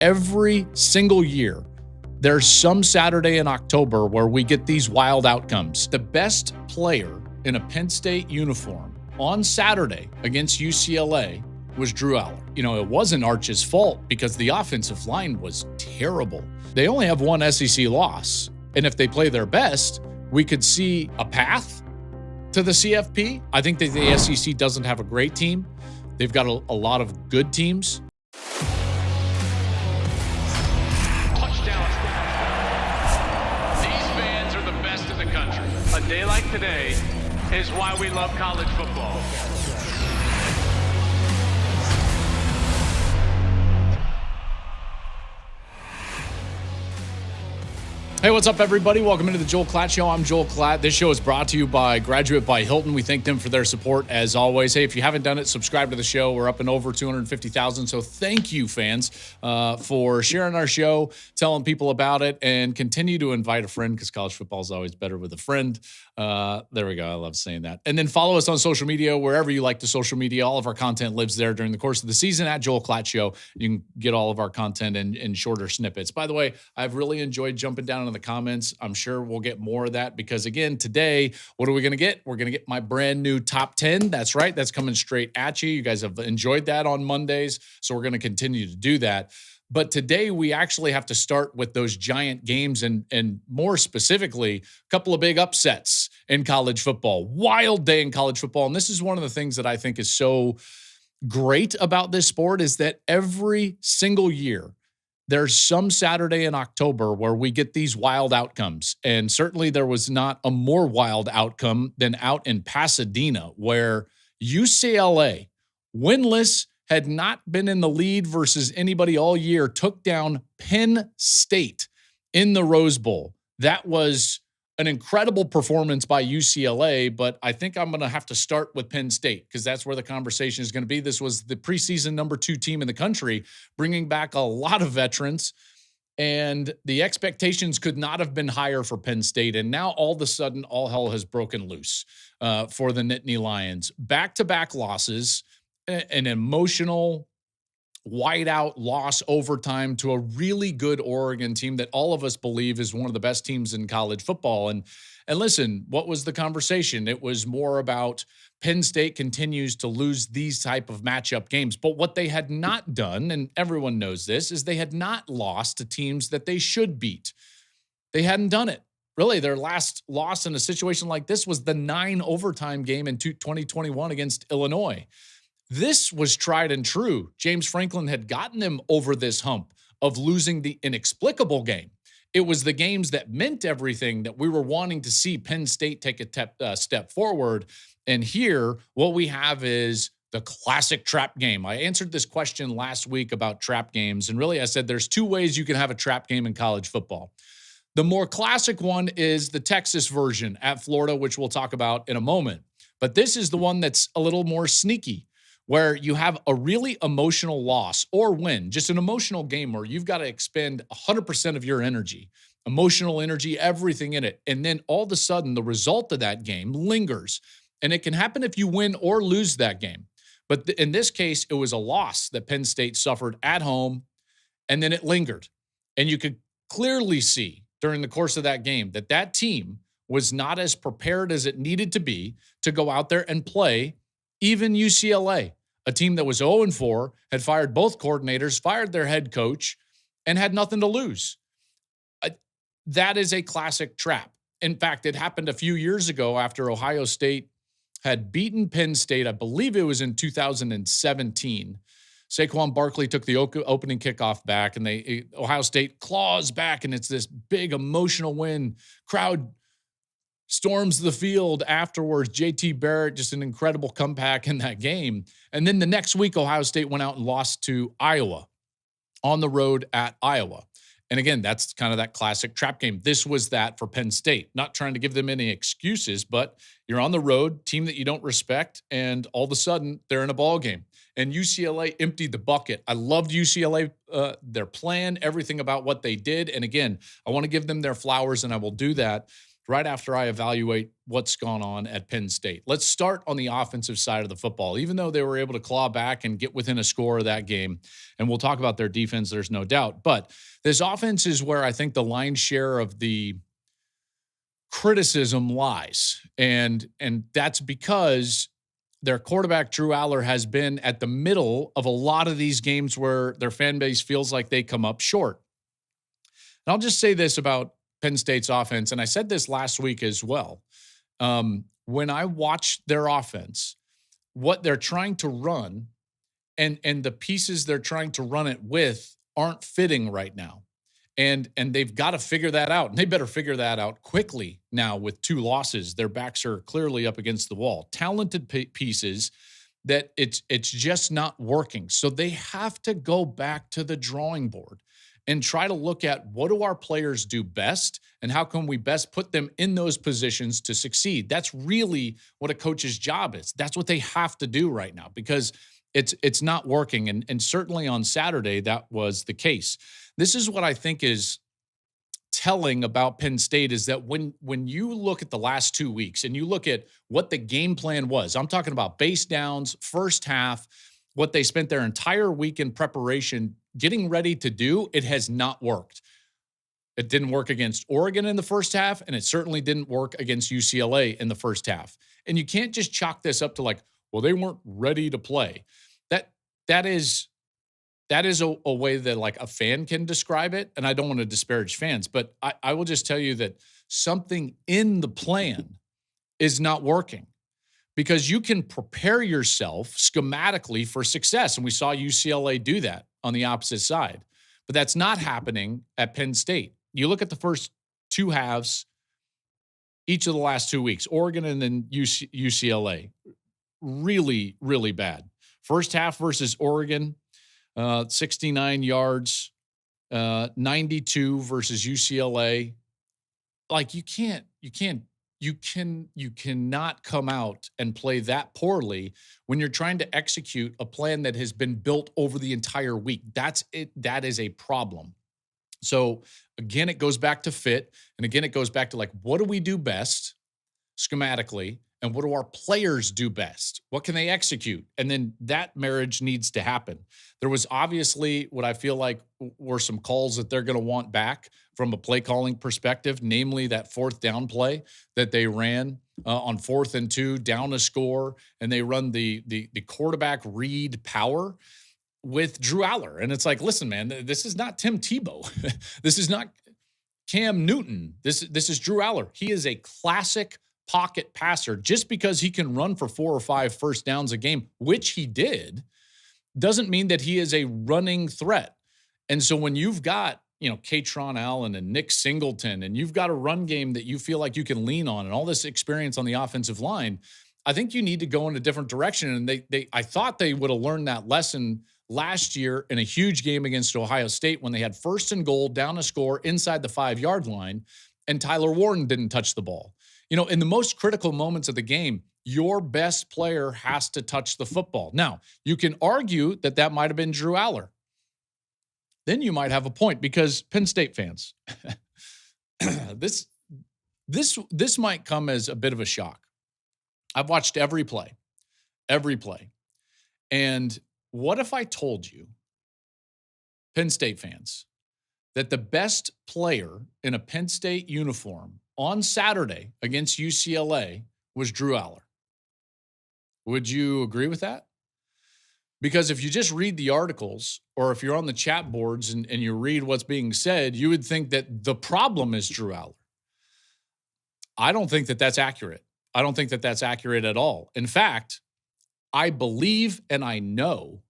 every single year, there's some Saturday in October where we get these wild outcomes. The best player in a Penn State uniform on Saturday against UCLA was Drew Aller. You know, it wasn't Arch's fault because the offensive line was terrible. They only have one SEC loss. And if they play their best, we could see a path to the CFP. I think that the SEC doesn't have a great team. They've got a lot of good teams. A day like today is why we love college football. Hey, what's up, everybody? Welcome into the Joel Klatt Show. I'm Joel Klatt. This show is brought to you by Graduate by Hilton. We thank them for their support, as always. Hey, if you haven't done it, subscribe to the show. We're up and over 250,000, so thank you, fans, for sharing our show, telling people about it, and continue to invite a friend, because college football is always better with a friend. There we go. I love saying that. And then follow us on social media, wherever you like the social media. All of our content lives there during the course of the season at Joel Klatt Show. You can get all of our content in shorter snippets. By the way, I've really enjoyed jumping down in the comments. I'm sure we'll get more of that because, again, today, what are we going to get? We're going to get my brand new top 10. That's right. That's coming straight at you. You guys have enjoyed that on Mondays, so we're going to continue to do that. But today we actually have to start with those giant games and more specifically, a couple of big upsets in college football. Wild day in college football. And this is one of the things that I think is so great about this sport is that every single year, there's some Saturday in October where we get these wild outcomes. And certainly there was not a more wild outcome than out in Pasadena, where UCLA, winless, had not been in the lead versus anybody all year, took down Penn State in the Rose Bowl. That was an incredible performance by UCLA, but I think I'm going to have to start with Penn State because that's where the conversation is going to be. This was the preseason number 2 team in the country, bringing back a lot of veterans, and the expectations could not have been higher for Penn State. And now all of a sudden, all hell has broken loose for the Nittany Lions. Back-to-back losses, an emotional whiteout loss overtime to a really good Oregon team that all of us believe is one of the best teams in college football. And listen, what was the conversation? It was more about Penn State continues to lose these type of matchup games. But what they had not done, and everyone knows this, is they had not lost to teams that they should beat. They hadn't done it. Really, their last loss in a situation like this was the 9 overtime game in 2021 against Illinois. This was tried and true. James Franklin had gotten them over this hump of losing the inexplicable game. It was the games that meant everything that we were wanting to see Penn State take a step forward. And here, what we have is the classic trap game. I answered this question last week about trap games. And really, I said there's 2 ways you can have a trap game in college football. The more classic one is the Texas version at Florida, which we'll talk about in a moment. But this is the one that's a little more sneaky, where you have a really emotional loss or win, just an emotional game where you've got to expend 100% of your energy, emotional energy, everything in it. And then all of a sudden, the result of that game lingers. And it can happen if you win or lose that game. But in this case, it was a loss that Penn State suffered at home, and then it lingered. And you could clearly see during the course of that game that that team was not as prepared as it needed to be to go out there and play even UCLA. A team that was 0-4, had fired both coordinators, fired their head coach, and had nothing to lose. That is a classic trap. In fact, it happened a few years ago after Ohio State had beaten Penn State. I believe it was in 2017. Saquon Barkley took the opening kickoff back, and Ohio State claws back, and it's this big emotional win. Crowd storms the field afterwards. JT Barrett, just an incredible comeback in that game. And then the next week, Ohio State went out and lost to Iowa on the road at Iowa. And again, that's kind of that classic trap game. This was that for Penn State. Not trying to give them any excuses, but you're on the road, team that you don't respect, and all of a sudden, they're in a ball game. And UCLA emptied the bucket. I loved UCLA, their plan, everything about what they did. And again, I want to give them their flowers, and I will do that right after I evaluate what's gone on at Penn State. Let's start on the offensive side of the football, even though they were able to claw back and get within a score of that game. And we'll talk about their defense, there's no doubt. But this offense is where I think the lion's share of the criticism lies. And that's because their quarterback, Drew Aller, has been at the middle of a lot of these games where their fan base feels like they come up short. And I'll just say this about Penn State's offense, and I said this last week as well. When I watch their offense, what they're trying to run and the pieces they're trying to run it with aren't fitting right now. And they've got to figure that out. And they better figure that out quickly now with 2 losses. Their backs are clearly up against the wall. Talented pieces that it's just not working. So they have to go back to the drawing board and try to look at what do our players do best and how can we best put them in those positions to succeed. That's really what a coach's job is. That's what they have to do right now because it's not working. And certainly on Saturday, that was the case. This is what I think is telling about Penn State is that when you look at the last 2 weeks and you look at what the game plan was, I'm talking about base downs, first half, what they spent their entire week in preparation getting ready to do, it has not worked. It didn't work against Oregon in the first half, and it certainly didn't work against UCLA in the first half. And you can't just chalk this up to like, well, they weren't ready to play. That is a way that like a fan can describe it, and I don't want to disparage fans, but I will just tell you that something in the plan is not working because you can prepare yourself schematically for success, and we saw UCLA do that on the opposite side, but that's not happening at Penn State. You look at the first 2 halves, each of the last 2 weeks, Oregon and then UCLA, really, really bad. First half versus Oregon, 69 yards, 92 versus UCLA. Like you cannot come out and play that poorly when you're trying to execute a plan that has been built over the entire week. That's it. That is a problem. So again, it goes back to fit. And again, it goes back to like, what do we do best schematically? And what do our players do best? What can they execute? And then that marriage needs to happen. There was obviously what I feel like were some calls that they're going to want back from a play calling perspective, namely that 4th down play that they ran on 4th and 2, down a score, and they run the quarterback read power with Drew Aller. And it's like, listen, man, this is not Tim Tebow. This is not Cam Newton. This is Drew Aller. He is a classic pocket passer. Just because he can run for 4 or 5 first downs a game, which he did, doesn't mean that he is a running threat. And so when you've got, Katron Allen and Nick Singleton, and you've got a run game that you feel like you can lean on and all this experience on the offensive line, I think you need to go in a different direction. And I thought they would have learned that lesson last year in a huge game against Ohio State when they had 1st and goal, down a score inside the 5-yard line, and Tyler Warren didn't touch the ball. In the most critical moments of the game, your best player has to touch the football. Now, you can argue that might have been Drew Aller. Then you might have a point because Penn State fans, this might come as a bit of a shock. I've watched every play. And what if I told you, Penn State fans, that the best player in a Penn State uniform on Saturday against UCLA was Drew Aller? Would you agree with that? Because if you just read the articles or if you're on the chat boards and you read what's being said, you would think that the problem is Drew Aller. I don't think that that's accurate. I don't think that that's accurate at all. In fact, I believe and I know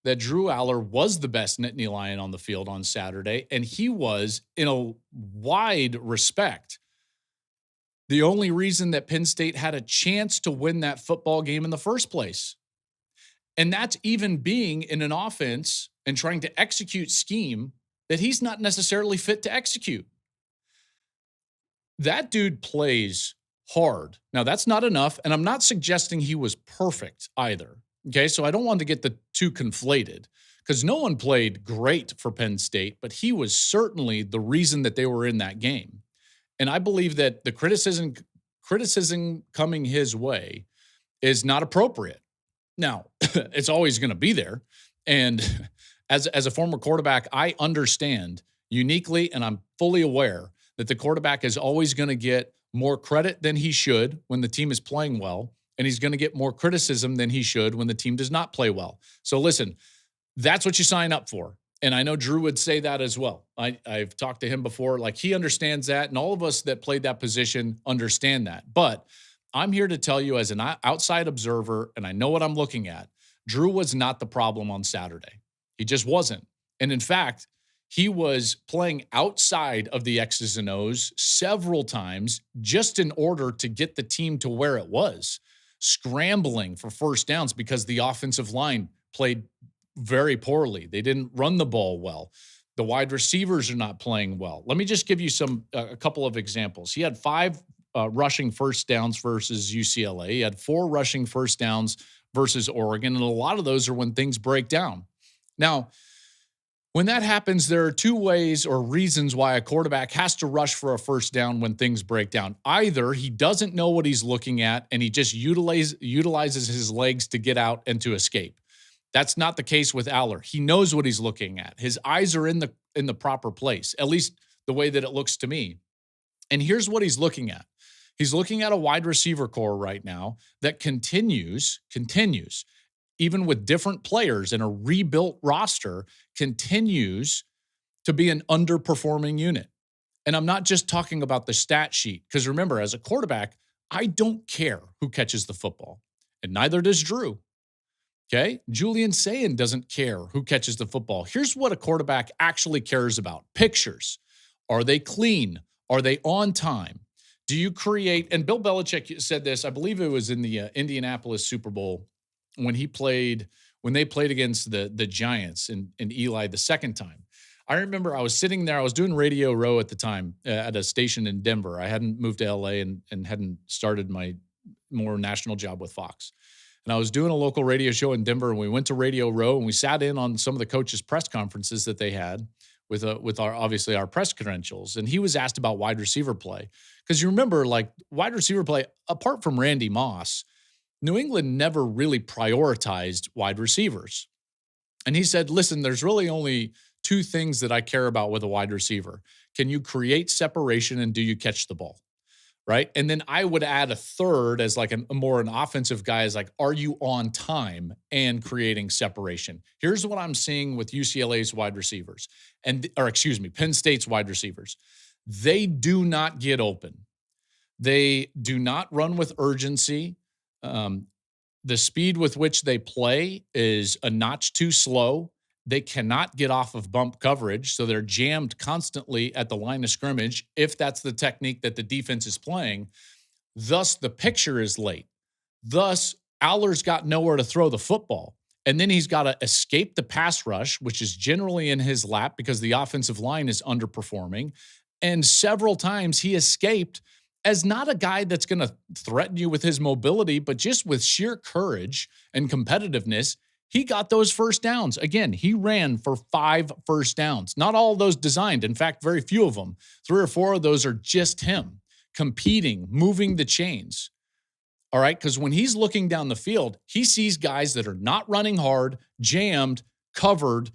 that Drew Aller was the best Nittany Lion on the field on Saturday, and he was, in a wide respect, the only reason that Penn State had a chance to win that football game in the first place. And that's even being in an offense and trying to execute scheme that he's not necessarily fit to execute. That dude plays hard. Now, that's not enough, and I'm not suggesting he was perfect either. Okay, so I don't want to get the two conflated because no one played great for Penn State, but he was certainly the reason that they were in that game. And I believe that the criticism coming his way is not appropriate. Now, it's always going to be there. And as a former quarterback, I understand uniquely, and I'm fully aware that the quarterback is always going to get more credit than he should when the team is playing well, and he's going to get more criticism than he should when the team does not play well. So listen, that's what you sign up for. And I know Drew would say that as well. I've talked to him before. Like, he understands that, and all of us that played that position understand that. But I'm here to tell you as an outside observer, and I know what I'm looking at, Drew was not the problem on Saturday. He just wasn't. And in fact, he was playing outside of the X's and O's several times just in order to get the team to where it was, scrambling for first downs because the offensive line played very poorly. They didn't run the ball well. The wide receivers are not playing well. Let me just give you a couple of examples. He had 5 rushing first downs versus UCLA. He had 4 rushing first downs versus Oregon, and a lot of those are when things break down. Now, when that happens, there are 2 ways or reasons why a quarterback has to rush for a first down when things break down. Either he doesn't know what he's looking at and he just utilizes his legs to get out and to escape. That's not the case with Aller. He knows what he's looking at. His eyes are in the proper place, at least the way that it looks to me. And here's what he's looking at. He's looking at a wide receiver core right now that continues, even with different players in a rebuilt roster, continues to be an underperforming unit. And I'm not just talking about the stat sheet, because remember, as a quarterback, I don't care who catches the football, and neither does Drew. Okay? Julian Sayin doesn't care who catches the football. Here's what a quarterback actually cares about. Pictures. Are they clean? Are they on time? Do you create, and Bill Belichick said this, I believe it was in the Indianapolis Super Bowl when they played against the Giants and Eli the second time. I remember I was sitting there, I was doing Radio Row at the time at a station in Denver. I hadn't moved to LA and hadn't started my more national job with Fox. And I was doing a local radio show in Denver, and we went to Radio Row, and we sat in on some of the coaches' press conferences that they had with our obviously our press credentials. And he was asked about wide receiver play. Because you remember, like, wide receiver play, apart from Randy Moss, New England never really prioritized wide receivers. And he said, listen, there's really only 2 things that I care about with a wide receiver. Can you create separation, and do you catch the ball? Right? And then I would add a third as like an offensive guy, is like, are you on time and creating separation? Here's what I'm seeing with UCLA's wide receivers Penn State's wide receivers. They do not get open. They do not run with urgency. The speed with which they play is a notch too slow. They cannot get off of bump coverage, so they're jammed constantly at the line of scrimmage if that's the technique that the defense is playing. Thus, the picture is late. Thus, Aller's got nowhere to throw the football. And then he's got to escape the pass rush, which is generally in his lap because the offensive line is underperforming. And several times he escaped as not a guy that's going to threaten you with his mobility, but just with sheer courage and competitiveness. He got those first downs. Again, he ran for 5 first downs. Not all of those designed. In fact, very few of them. 3 or 4 of those are just him competing, moving the chains. All right? Because when he's looking down the field, he sees guys that are not running hard, jammed, covered.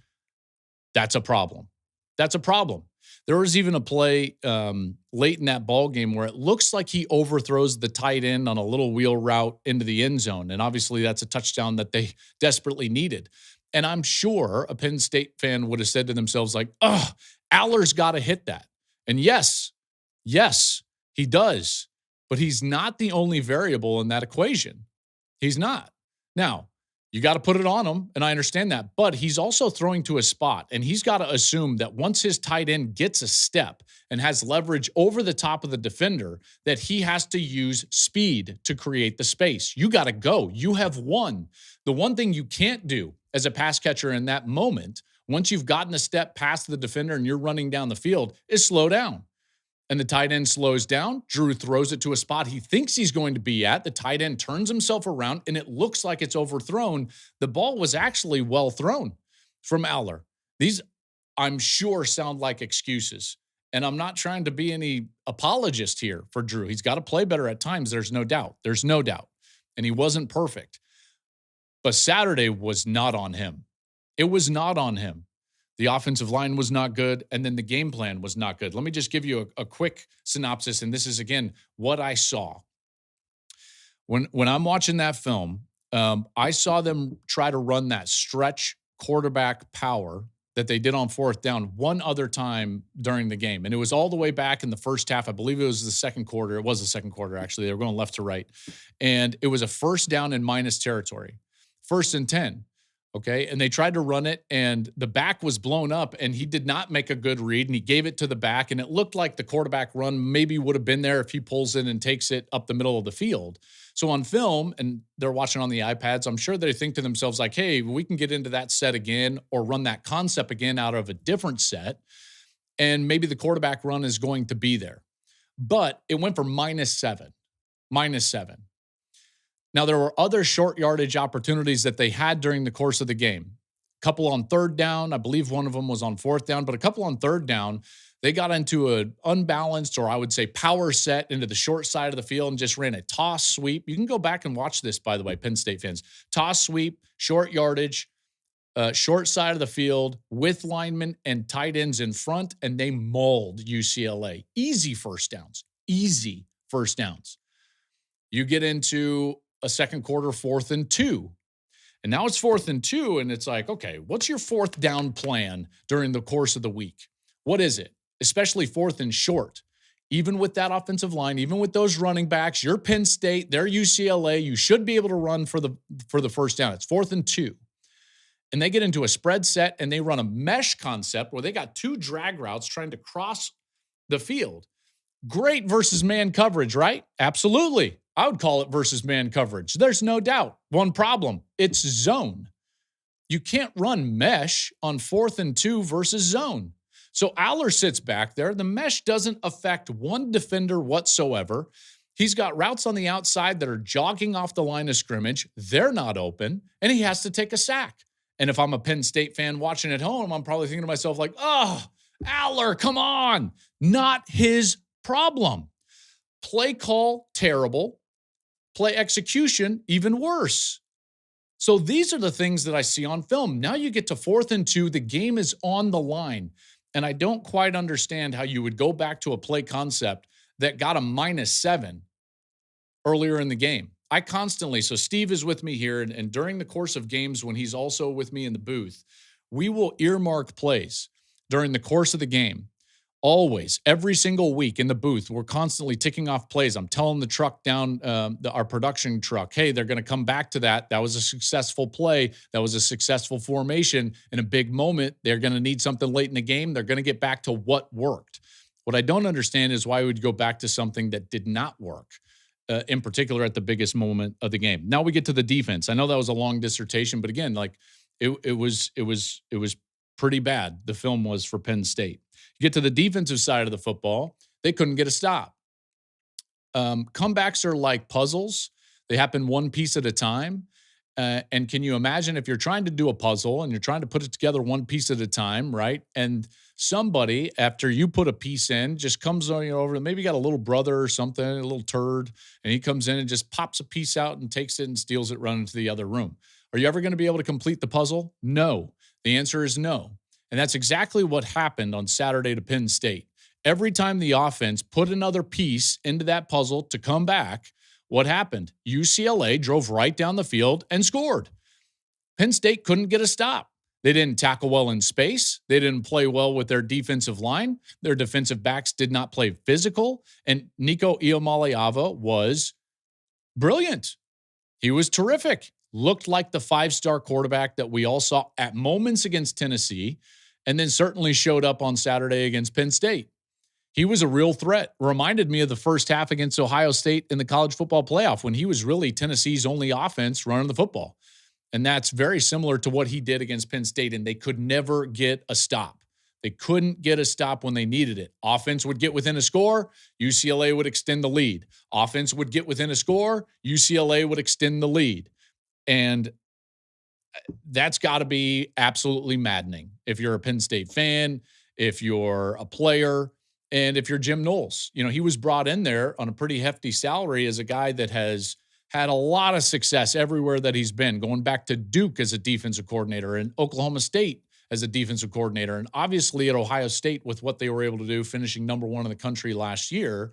That's a problem. That's a problem. There was even a play late in that ball game where it looks like he overthrows the tight end on a little wheel route into the end zone. And obviously that's a touchdown that they desperately needed. And I'm sure a Penn State fan would have said to themselves like, Aller's got to hit that. And yes, he does. But he's not the only variable in that equation. He's not. Now, you got to put it on him, and I understand that. But he's also throwing to a spot, and he's got to assume that once his tight end gets a step and has leverage over the top of the defender, that he has to use speed to create the space. You got to go. You have won. The one thing you can't do as a pass catcher in that moment, once you've gotten a step past the defender and you're running down the field, is slow down. And the tight end slows down. Drew throws it to a spot he thinks he's going to be at. The tight end turns himself around, and it looks like it's overthrown. The ball was actually well thrown from Aller. These, I'm sure, sound like excuses. And I'm not trying to be any apologist here for Drew. He's got to play better at times. There's no doubt. There's no doubt. And he wasn't perfect. But Saturday was not on him. It was not on him. The offensive line was not good, and then the game plan was not good. Let me just give you a quick synopsis, and this is, again, what I saw. When I'm watching that film, I saw them try to run that stretch quarterback power that they did on fourth down one other time during the game. And it was all the way back in the first half. I believe it was the second quarter. It was the second quarter, actually. They were going left to right. And it was a first down in minus territory. 1st and 10. Okay. And they tried to run it, and the back was blown up, and he did not make a good read, and he gave it to the back. And it looked like the quarterback run maybe would have been there if he pulls in and takes it up the middle of the field. So on film, and they're watching on the iPads, I'm sure they think to themselves like, hey, we can get into that set again or run that concept again out of a different set. And maybe the quarterback run is going to be there. But it went for -7. -7. Now, there were other short yardage opportunities that they had during the course of the game. A couple on third down. I believe one of them was on fourth down, but a couple on third down. They got into an unbalanced, or I would say power set, into the short side of the field and just ran a toss sweep. You can go back and watch this, by the way, Penn State fans. Toss sweep, short yardage, short side of the field with linemen and tight ends in front, and they mauled UCLA. Easy first downs. Easy first downs. You get into a second quarter, 4th and 2. And now it's 4th and 2, and it's like, okay, what's your fourth down plan during the course of the week? What is it? Especially 4th and short. Even with that offensive line, even with those running backs, you're Penn State, they're UCLA, you should be able to run for the first down. It's 4th and 2. And they get into a spread set, and they run a mesh concept where they got 2 drag routes trying to cross the field. Great versus man coverage, right? Absolutely. I would call it versus man coverage. There's no doubt. One problem, it's zone. You can't run mesh on 4th and 2 versus zone. So Aller sits back there. The mesh doesn't affect one defender whatsoever. He's got routes on the outside that are jogging off the line of scrimmage. They're not open, and he has to take a sack. And if I'm a Penn State fan watching at home, I'm probably thinking to myself like, oh, Aller, come on. Not his problem. Play call, terrible. Play execution, even worse. So these are the things that I see on film. Now you get to 4th and 2. The game is on the line. And I don't quite understand how you would go back to a play concept that got a -7 earlier in the game. I constantly, so Steve is with me here, and during the course of games when he's also with me in the booth, we will earmark plays during the course of the game. Always, every single week in the booth, we're constantly ticking off plays. I'm telling the truck down, our production truck, hey, they're going to come back to that. That was a successful play. That was a successful formation. In a big moment, they're going to need something late in the game. They're going to get back to what worked. What I don't understand is why we would go back to something that did not work, in particular at the biggest moment of the game. Now we get to the defense. I know that was a long dissertation, but again, like it was pretty bad. The film was for Penn State. You get to the defensive side of the football, they couldn't get a stop. Comebacks are like puzzles. They happen one piece at a time. And can you imagine if you're trying to do a puzzle and you're trying to put it together one piece at a time, right? And somebody, after you put a piece in, just comes over, maybe you got a little brother or something, a little turd, and he comes in and just pops a piece out and takes it and steals it, running to the other room. Are you ever going to be able to complete the puzzle? No. The answer is no. And that's exactly what happened on Saturday to Penn State. Every time the offense put another piece into that puzzle to come back, what happened? UCLA drove right down the field and scored. Penn State couldn't get a stop. They didn't tackle well in space. They didn't play well with their defensive line. Their defensive backs did not play physical. And Nico Iamaleava was brilliant. He was terrific. Looked like the 5-star quarterback that we all saw at moments against Tennessee, and then certainly showed up on Saturday against Penn State. He was a real threat. Reminded me of the first half against Ohio State in the college football playoff when he was really Tennessee's only offense running the football. And that's very similar to what he did against Penn State, and they could never get a stop. They couldn't get a stop when they needed it. Offense would get within a score, UCLA would extend the lead. Offense would get within a score, UCLA would extend the lead. And that's got to be absolutely maddening. If you're a Penn State fan, if you're a player, And if you're Jim Knowles, he was brought in there on a pretty hefty salary as a guy that has had a lot of success everywhere that he's been, going back to Duke as a defensive coordinator and Oklahoma State as a defensive coordinator, and obviously at Ohio State with what they were able to do, finishing number 1 in the country last year,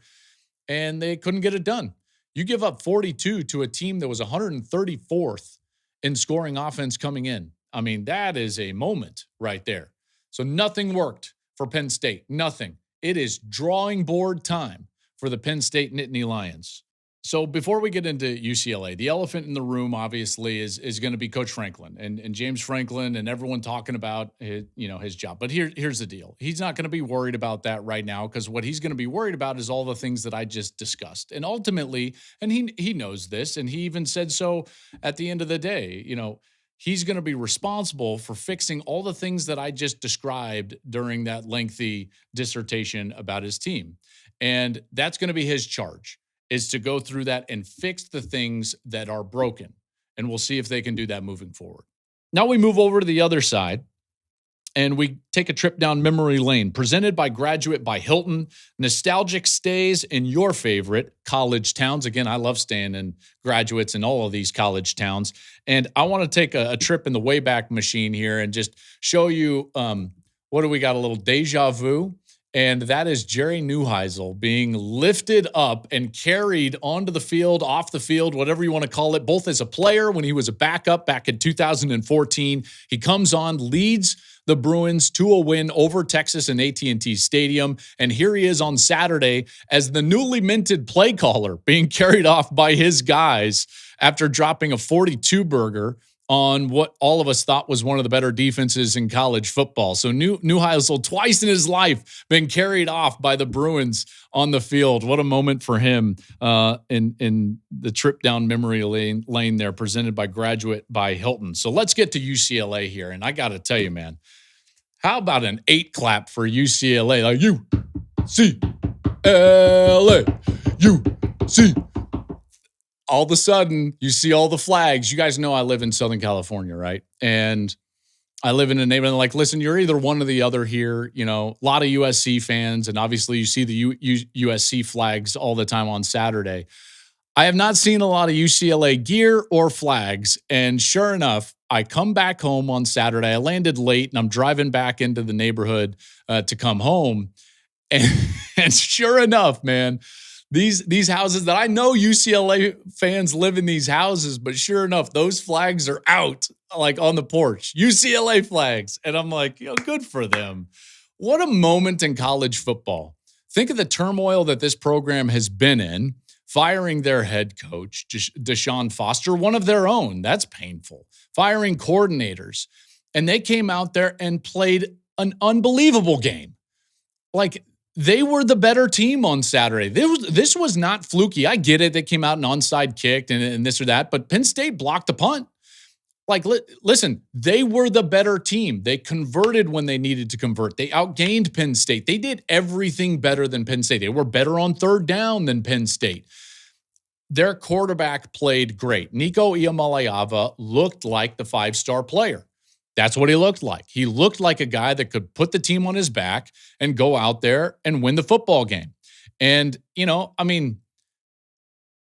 and they couldn't get it done. You give up 42 to a team that was 134th in scoring offense coming in. I mean, that is a moment right there. So nothing worked for Penn State. Nothing. It is drawing board time for the Penn State Nittany Lions. So before we get into UCLA, the elephant in the room obviously is going to be Coach Franklin and James Franklin and everyone talking about his job. But here's the deal. He's not going to be worried about that right now, because what he's going to be worried about is all the things that I just discussed. And ultimately, and he knows this, and he even said so at the end of the day, he's going to be responsible for fixing all the things that I just described during that lengthy dissertation about his team. And that's going to be his charge, is to go through that and fix the things that are broken. And we'll see if they can do that moving forward. Now we move over to the other side and we take a trip down memory lane, presented by Graduate by Hilton. Nostalgic stays in your favorite college towns. Again, I love staying in Graduates in all of these college towns. And I want to take a trip in the Wayback Machine here and just show you, what do we got? A little deja vu. And that is Jerry Neuheisel being lifted up and carried onto the field, off the field, whatever you want to call it, both as a player when he was a backup back in 2014. He comes on, leads the Bruins to a win over Texas in AT&T Stadium. And here he is on Saturday as the newly minted play caller, being carried off by his guys after dropping a 42-burger on what all of us thought was one of the better defenses in college football. So Neuheisel, twice in his life, been carried off by the Bruins on the field. What a moment for him in the trip down memory lane there, presented by Graduate by Hilton. So let's get to UCLA here. And I got to tell you, man, how about an 8 clap for UCLA? Like UCLA, UCLA. All of a sudden, you see all the flags. You guys know I live in Southern California, right? And I live in a neighborhood like, listen, you're either one or the other here. A lot of USC fans, and obviously you see the USC flags all the time on Saturday. I have not seen a lot of UCLA gear or flags, and sure enough, I come back home on Saturday. I landed late, and I'm driving back into the neighborhood to come home, and sure enough, man, these houses that I know UCLA fans live in these houses, but sure enough, those flags are out, like on the porch, UCLA flags. And I'm like, good for them. What a moment in college football. Think of the turmoil that this program has been in, firing their head coach, Deshaun Foster, one of their own. That's painful. Firing coordinators. And they came out there and played an unbelievable game. Like, they were the better team on Saturday. This was not fluky. I get it. They came out and onside kicked and this or that, but Penn State blocked the punt. Like, listen, they were the better team. They converted when they needed to convert. They outgained Penn State. They did everything better than Penn State. They were better on third down than Penn State. Their quarterback played great. Nico Iamaleava looked like the 5-star player. That's what he looked like. He looked like a guy that could put the team on his back and go out there and win the football game. And,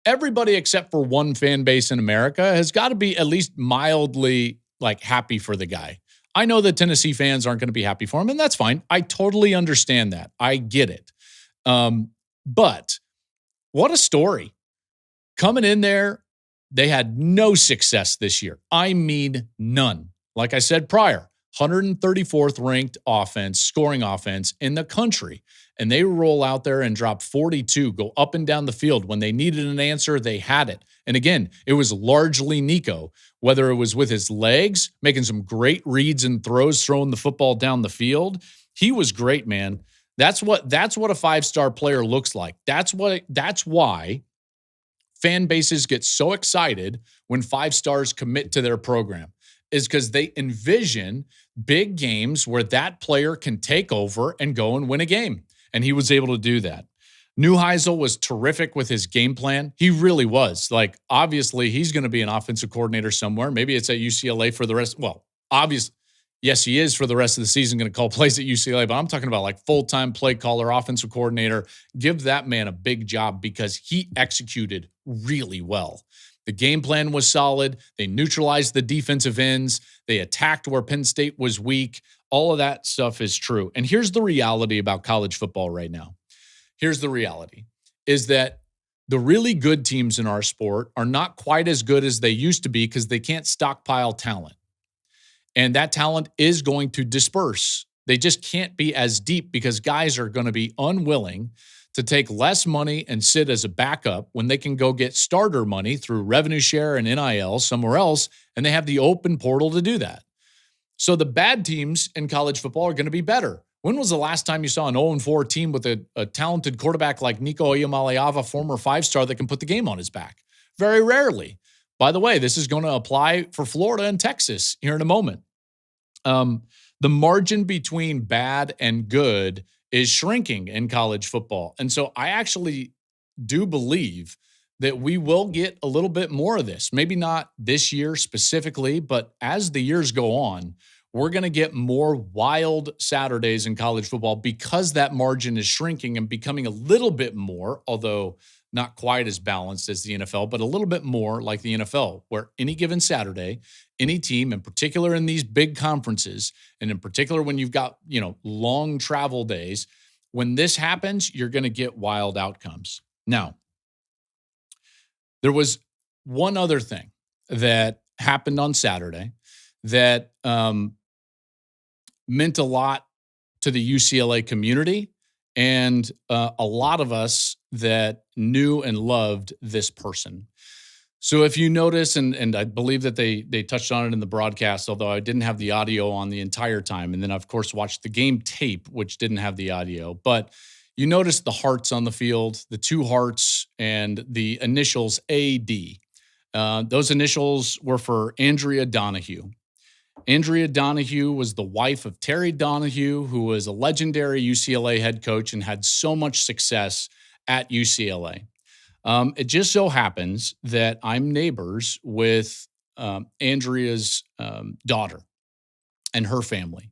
everybody except for one fan base in America has got to be at least mildly happy for the guy. I know that Tennessee fans aren't going to be happy for him, and that's fine. I totally understand that. I get it. But what a story. Coming in there, they had no success this year. I mean, none. Like I said prior, 134th ranked offense, scoring offense in the country. And they roll out there and drop 42, go up and down the field. When they needed an answer, they had it. And again, it was largely Nico, whether it was with his legs, making some great reads and throws, throwing the football down the field. He was great, man. That's what a 5-star player looks like. That's why fan bases get so excited when 5 stars commit to their program. Is because they envision big games where that player can take over and go and win a game. And he was able to do that. Neuheisel was terrific with his game plan. He really was. Obviously, he's going to be an offensive coordinator somewhere. Maybe it's at UCLA for the rest. Well, obviously, Yes, he is for the rest of the season going to call plays at UCLA, but I'm talking about like full-time play caller, offensive coordinator. Give that man a big job because he executed really well. The game plan was solid. They neutralized the defensive ends. They attacked where Penn State was weak. All of that stuff is true. And here's the reality about college football right now. Here's the reality is that the really good teams in our sport are not quite as good as they used to be because they can't stockpile talent. And that talent is going to disperse. They just can't be as deep because guys are going to be unwilling to take less money and sit as a backup when they can go get starter money through revenue share and NIL somewhere else, and they have the open portal to do that. So the bad teams in college football are going to be better. When was the last time you saw an 0-4 team with a talented quarterback like Nico Iamaleava, former five-star, that can put the game on his back? Very rarely. By the way, this is going to apply for Florida and Texas here in a moment. The margin between bad and good is shrinking in college football. And so I actually do believe that we will get a little bit more of this. Maybe not this year specifically, but as the years go on, we're going to get more wild Saturdays in college football because that margin is shrinking and becoming a little bit more, although not quite as balanced as the NFL, but a little bit more like the NFL, where any given Saturday, any team, in particular in these big conferences, and in particular when you've got, long travel days, when this happens, you're going to get wild outcomes. Now, there was one other thing that happened on Saturday that meant a lot to the UCLA community and a lot of us that knew and loved this person. So if you notice, and I believe that they touched on it in the broadcast, although I didn't have the audio on the entire time. And then, of course, watched the game tape, which didn't have the audio. But you notice the hearts on the field, the two hearts and the initials AD. Those initials were for Andrea Donahue. Andrea Donahue was the wife of Terry Donahue, who was a legendary UCLA head coach and had so much success at UCLA. It just so happens that I'm neighbors with Andrea's daughter and her family.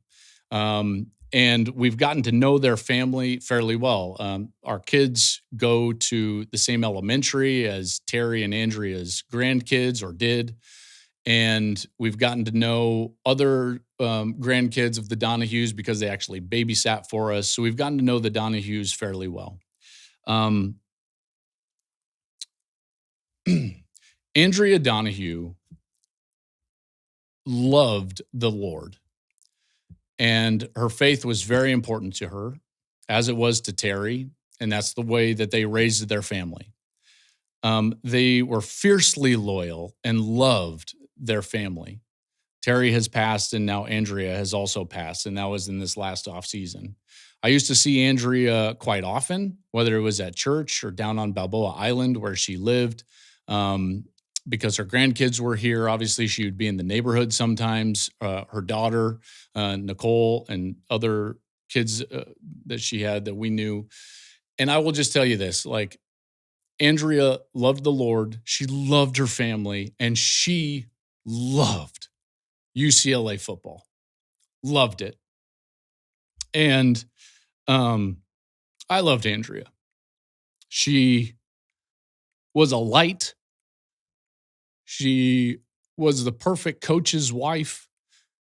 And we've gotten to know their family fairly well. Our kids go to the same elementary as Terry and Andrea's grandkids, or did. And we've gotten to know other grandkids of the Donahues because they actually babysat for us. So we've gotten to know the Donahues fairly well. Andrea Donahue loved the Lord, and her faith was very important to her, as it was to Terry, and that's the way that they raised their family. They were fiercely loyal and loved their family. Terry has passed, and now Andrea has also passed, and that was in this last offseason. I used to see Andrea quite often, whether it was at church or down on Balboa Island where she lived, because her grandkids were here. Obviously, she would be in the neighborhood sometimes. Her daughter, Nicole, and other kids that she had that we knew. And I will just tell you this, like, Andrea loved the Lord. She loved her family, and she loved UCLA football. Loved it. And I loved Andrea. She was a light. She was the perfect coach's wife.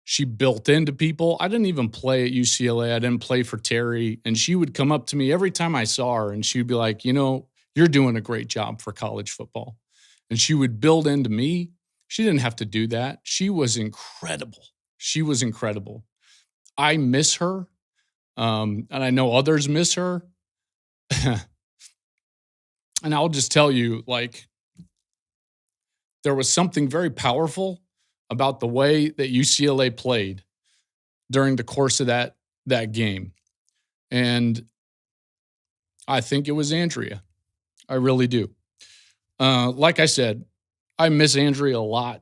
She built into people. I didn't even play at UCLA. I didn't play for Terry. And she would come up to me every time I saw her, and she'd be like, you're doing a great job for college football. And she would build into me. She didn't have to do that. She was incredible. She was incredible. I miss her. And I know others miss her. And I'll just tell you, like, there was something very powerful about the way that UCLA played during the course of that game. And I think it was Andrea. I really do. Like I said, I miss Andrea a lot.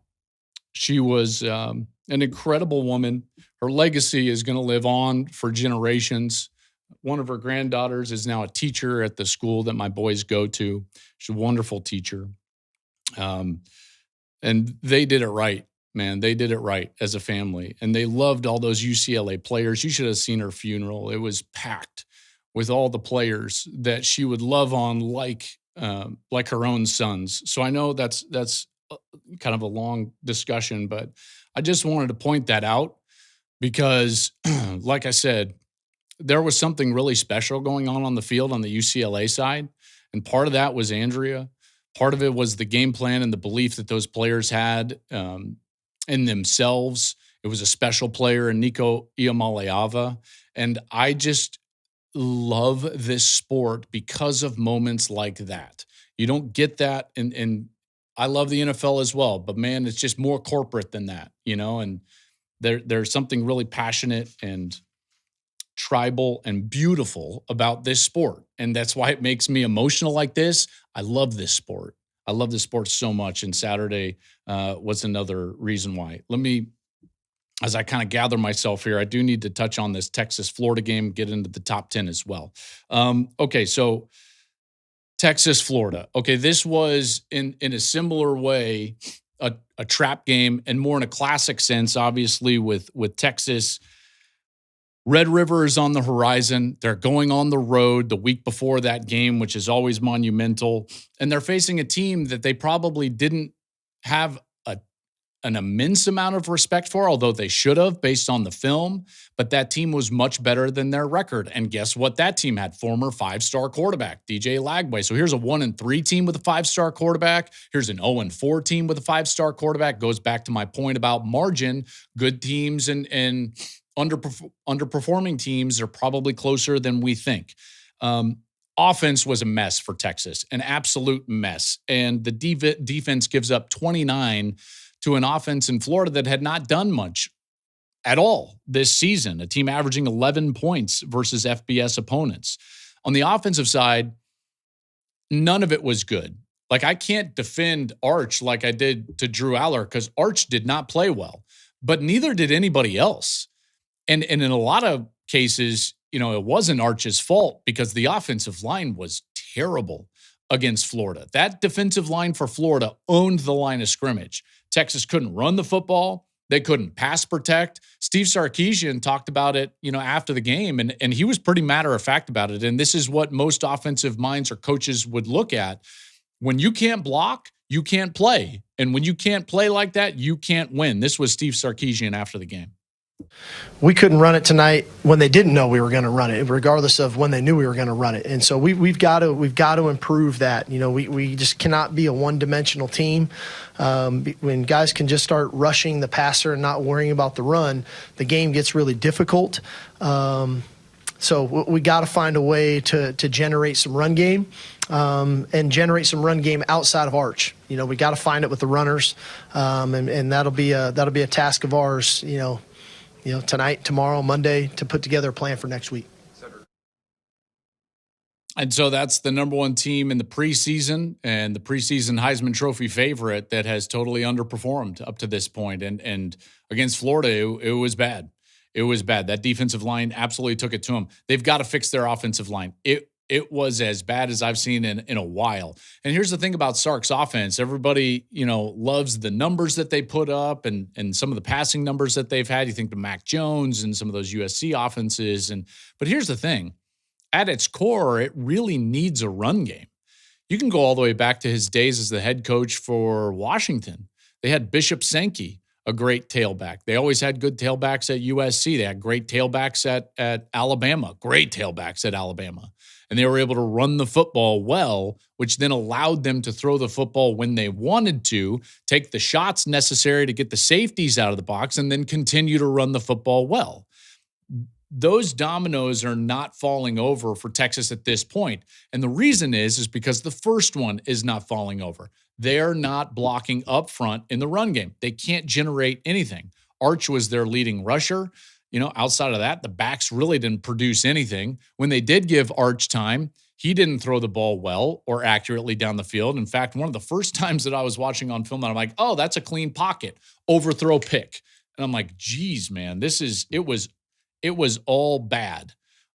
She was an incredible woman. Her legacy is going to live on for generations. One of her granddaughters is now a teacher at the school that my boys go to. She's a wonderful teacher. And they did it right. man. They did it right as a family, and they loved all those UCLA players. You should have seen her funeral. It was packed with all the players that she would love on like her own sons. So I know that's kind of a long discussion, but I just wanted to point that out because, like I said, there was something really special going on the field on the UCLA side. And part of that was Andrea. Part of it was the game plan and the belief that those players had in themselves. It was a special player in Nico Iamaleava. And I just love this sport because of moments like that. You don't get that. And I love the NFL as well, but man, it's just more corporate than that, and there's something really passionate and tribal and beautiful about this sport. And that's why it makes me emotional like this. I love this sport. I love this sport so much. And Saturday was another reason why. As I kind of gather myself here, I do need to touch on this Texas-Florida game, get into the top 10 as well. Okay, so Texas-Florida. Okay, this was in a similar way a trap game and more in a classic sense, obviously, with Texas. Red River is on the horizon. They're going on the road the week before that game, which is always monumental. And they're facing a team that they probably didn't have an immense amount of respect for, although they should have based on the film. But that team was much better than their record. And guess what? That team had former 5-star quarterback, DJ Lagway. So here's a 1-3 team with a 5-star quarterback. Here's an 0-4 team with a 5-star quarterback. Goes back to my point about margin. Good teams and underperforming teams are probably closer than we think. Offense was a mess for Texas, an absolute mess. And the defense gives up 29 to an offense in Florida that had not done much at all this season, a team averaging 11 points versus FBS opponents. On the offensive side, none of it was good. Like, I can't defend Arch like I did to Drew Aller because Arch did not play well, but neither did anybody else. And in a lot of cases, it wasn't Arch's fault because the offensive line was terrible against Florida. That defensive line for Florida owned the line of scrimmage. Texas couldn't run the football. They couldn't pass protect. Steve Sarkisian talked about it, after the game, and he was pretty matter-of-fact about it. And this is what most offensive minds or coaches would look at. When you can't block, you can't play. And when you can't play like that, you can't win. This was Steve Sarkisian after the game. We couldn't run it tonight when they didn't know we were going to run it, regardless of when they knew we were going to run it. And so we've got to improve that. We just cannot be a one-dimensional team. When guys can just start rushing the passer and not worrying about the run, the game gets really difficult. So we got to find a way to generate some run game and generate some run game outside of Arch. We got to find it with the runners, and that'll be a task of ours. Tonight, tomorrow, Monday, to put together a plan for next week. And so that's the number one team in the preseason and the preseason Heisman Trophy favorite that has totally underperformed up to this point. And against Florida, it was bad. It was bad. That defensive line absolutely took it to them. They've got to fix their offensive line. It was as bad as I've seen in a while. And here's the thing about Sark's offense. Everybody, loves the numbers that they put up and some of the passing numbers that they've had. You think to Mac Jones and some of those USC offenses. But here's the thing. At its core, it really needs a run game. You can go all the way back to his days as the head coach for Washington. They had Bishop Sankey, a great tailback. They always had good tailbacks at USC. They had great tailbacks at Alabama, great tailbacks at Alabama. And they were able to run the football well, which then allowed them to throw the football when they wanted to, take the shots necessary to get the safeties out of the box, and then continue to run the football well. Those dominoes are not falling over for Texas at this point. And the reason is because the first one is not falling over. They're not blocking up front in the run game. They can't generate anything. Arch was their leading rusher. Outside of that, the backs really didn't produce anything. When they did give Arch time, he didn't throw the ball well or accurately down the field. In fact, one of the first times that I was watching on film, I'm like, oh, that's a clean pocket, overthrow pick. And I'm like, geez, man, it was all bad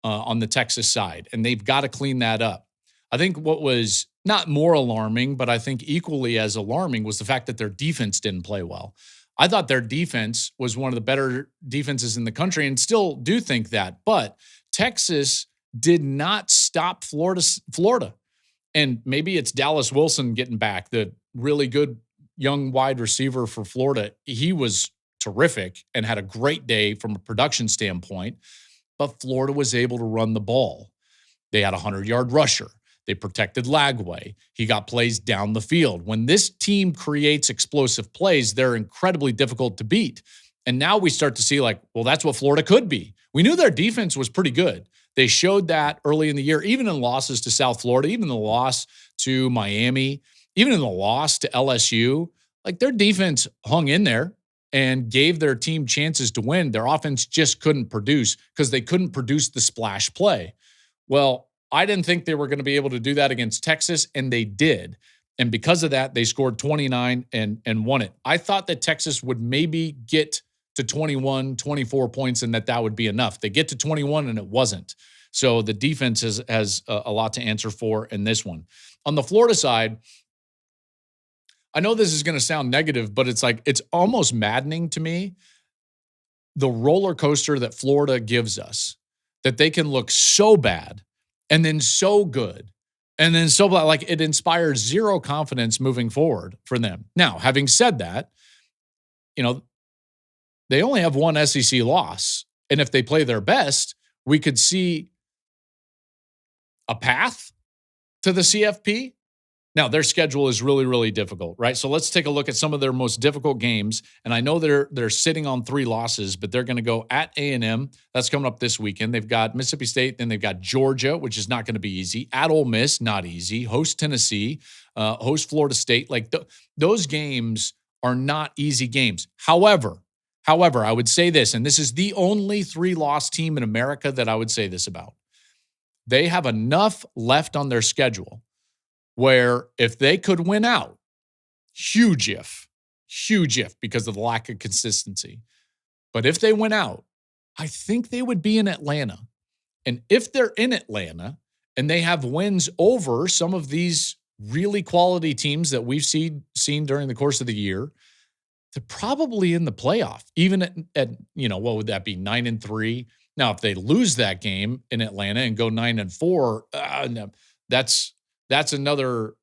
on the Texas side. And they've got to clean that up. I think what was not more alarming, but I think equally as alarming was the fact that their defense didn't play well. I thought their defense was one of the better defenses in the country and still do think that. But Texas did not stop Florida. And maybe it's Dallas Wilson getting back, the really good young wide receiver for Florida. He was terrific and had a great day from a production standpoint. But Florida was able to run the ball. They had a 100-yard rusher. They protected Lagway. He got plays down the field. When this team creates explosive plays, they're incredibly difficult to beat. And now we start to see well, that's what Florida could be. We knew their defense was pretty good. They showed that early in the year, even in losses to South Florida, even the loss to Miami, even in the loss to LSU. Their defense hung in there and gave their team chances to win. Their offense just couldn't produce because they couldn't produce the splash play. Well, I didn't think they were going to be able to do that against Texas, and they did. And because of that, they scored 29 and won it. I thought that Texas would maybe get to 21, 24 points and that would be enough. They get to 21 and it wasn't. So the defense has a lot to answer for in this one. On the Florida side, I know this is going to sound negative, but it's almost maddening to me, the roller coaster that Florida gives us, that they can look so bad and then so good and then so bad. It inspires zero confidence moving forward for them. Now, having said that, they only have one SEC loss. And if they play their best, we could see a path to the CFP. Now, their schedule is really, really difficult, right? So let's take a look at some of their most difficult games. And I know they're sitting on 3 losses, but they're going to go at A&M. That's coming up this weekend. They've got Mississippi State, then they've got Georgia, which is not going to be easy. At Ole Miss, not easy. Host Tennessee, host Florida State. Those games are not easy games. However, I would say this, and this is the only 3-loss team in America that I would say this about. They have enough left on their schedule where if they could win out, huge if, because of the lack of consistency. But if they win out, I think they would be in Atlanta. And if they're in Atlanta and they have wins over some of these really quality teams that we've seen during the course of the year, they're probably in the playoff, even at what would that be, 9-3? Now, if they lose that game in Atlanta and go 9-4, no, that's another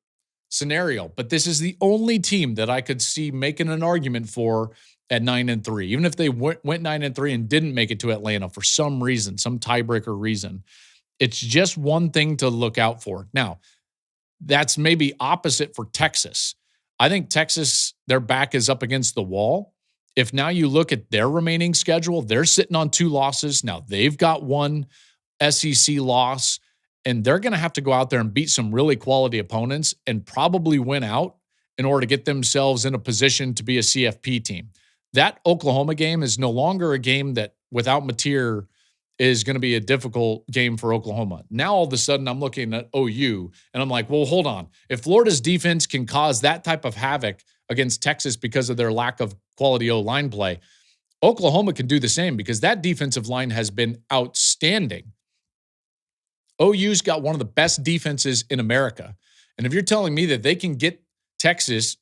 scenario. But this is the only team that I could see making an argument for at 9-3. Even if they went 9-3 and didn't make it to Atlanta for some reason, some tiebreaker reason, it's just one thing to look out for. Now, that's maybe opposite for Texas. I think Texas, their back is up against the wall. If now you look at their remaining schedule, they're sitting on 2 losses. Now they've got 1 SEC loss, and they're going to have to go out there and beat some really quality opponents and probably win out in order to get themselves in a position to be a CFP team. That Oklahoma game is no longer a game that without Mateer is going to be a difficult game for Oklahoma. Now, all of a sudden, I'm looking at OU, and I'm like, well, hold on. If Florida's defense can cause that type of havoc against Texas because of their lack of quality O-line play, Oklahoma can do the same because that defensive line has been outstanding. OU's got one of the best defenses in America. And if you're telling me that they can get Texas,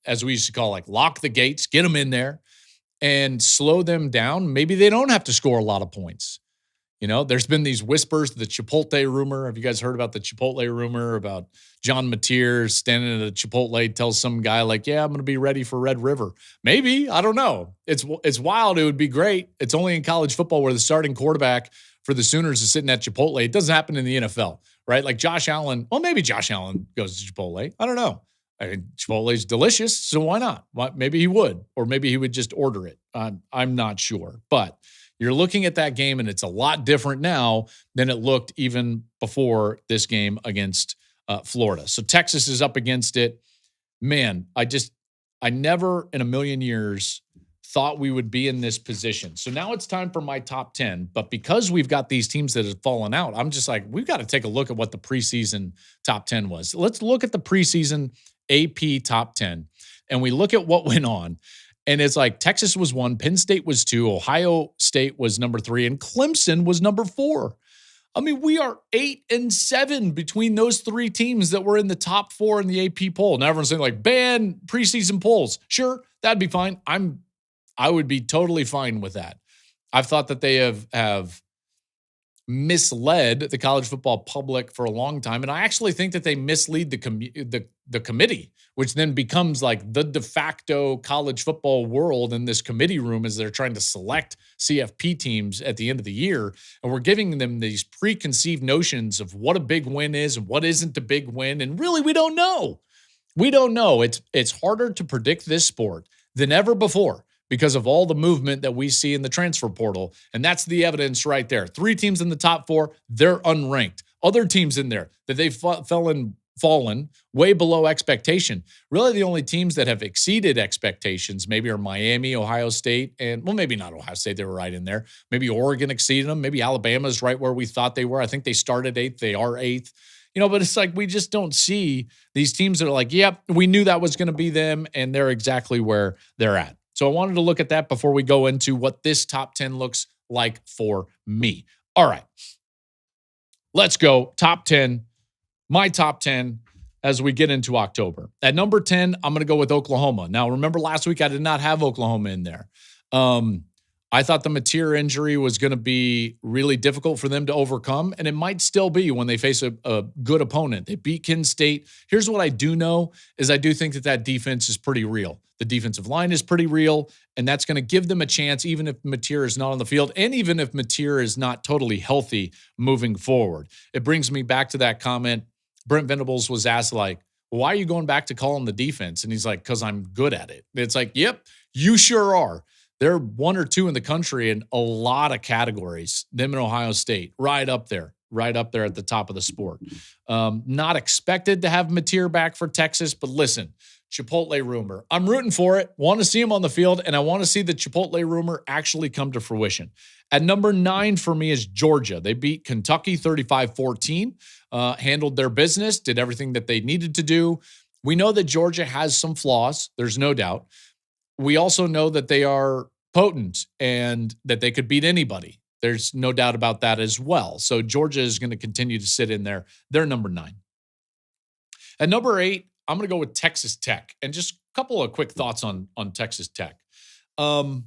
as we used to call, lock the gates, get them in there, and slow them down, maybe they don't have to score a lot of points. There's been these whispers, the Chipotle rumor. Have you guys heard about the Chipotle rumor about John Mateer standing at a Chipotle, tells some guy yeah, I'm going to be ready for Red River. Maybe, I don't know. It's wild. It would be great. It's only in college football where the starting quarterback for the Sooners is sitting at Chipotle. It doesn't happen in the NFL, right? Josh Allen. Well, maybe Josh Allen goes to Chipotle. I don't know. Chipotle's delicious, so why not? Maybe he would, or maybe he would just order it. I'm not sure. But you're looking at that game, and it's a lot different now than it looked even before this game against Florida. So Texas is up against it. Man, I never in a million years thought we would be in this position. So now it's time for my top 10. But because we've got these teams that have fallen out, I'm just we've got to take a look at what the preseason top 10 was. Let's look at the preseason AP top 10. And we look at what went on. And it's Texas was 1, Penn State was 2, Ohio State was number 3, and Clemson was number 4. I mean, we are 8-7 between those three teams that were in the top 4 in the AP poll. Now everyone's saying like ban preseason polls. Sure, that'd be fine. I would be totally fine with that. I've thought that they have misled the college football public for a long time, and I actually think that they mislead the committee, which then becomes like the de facto college football world in this committee room as they're trying to select CFP teams at the end of the year, and we're giving them these preconceived notions of what a big win is and what isn't a big win, and really we don't know. We don't know. It's harder to predict this sport than ever before, because of all the movement that we see in the transfer portal. And that's the evidence right there. 3 teams in the top 4, they're unranked. Other teams in there that they've fallen way below expectation. Really the only teams that have exceeded expectations maybe are Miami, Ohio State, and well, maybe not Ohio State. They were right in there. Maybe Oregon exceeded them. Maybe Alabama's right where we thought they were. I think they started 8th. They are 8th. But it's like we just don't see these teams that are like, yep, we knew that was going to be them, and they're exactly where they're at. So I wanted to look at that before we go into what this top 10 looks like for me. All right, let's go. Top 10, my top 10 as we get into October. At number 10, I'm going to go with Oklahoma. Now, remember last week I did not have Oklahoma in there. I thought the Mateer injury was going to be really difficult for them to overcome, and it might still be when they face a good opponent. They beat Penn State. Here's what I do know is I do think that defense is pretty real. The defensive line is pretty real, and that's going to give them a chance even if Mateer is not on the field and even if Mateer is not totally healthy moving forward. It brings me back to that comment. Brent Venables was asked, like, why are you going back to calling the defense? And he's like, because I'm good at it. It's like, yep, you sure are. They're 1 or 2 in the country in a lot of categories. Them and Ohio State, right up there at the top of the sport. Not expected to have Mateer back for Texas, but listen, Chipotle rumor. I'm rooting for it. Want to see him on the field, and I want to see the Chipotle rumor actually come to fruition. At number 9 for me is Georgia. They beat Kentucky 35-14, handled their business, did everything that they needed to do. We know that Georgia has some flaws. There's no doubt. We also know that they are potent and that they could beat anybody. There's no doubt about that as well. So Georgia is going to continue to sit in there. They're number 9. At number 8, I'm going to go with Texas Tech. And just a couple of quick thoughts on Texas Tech. I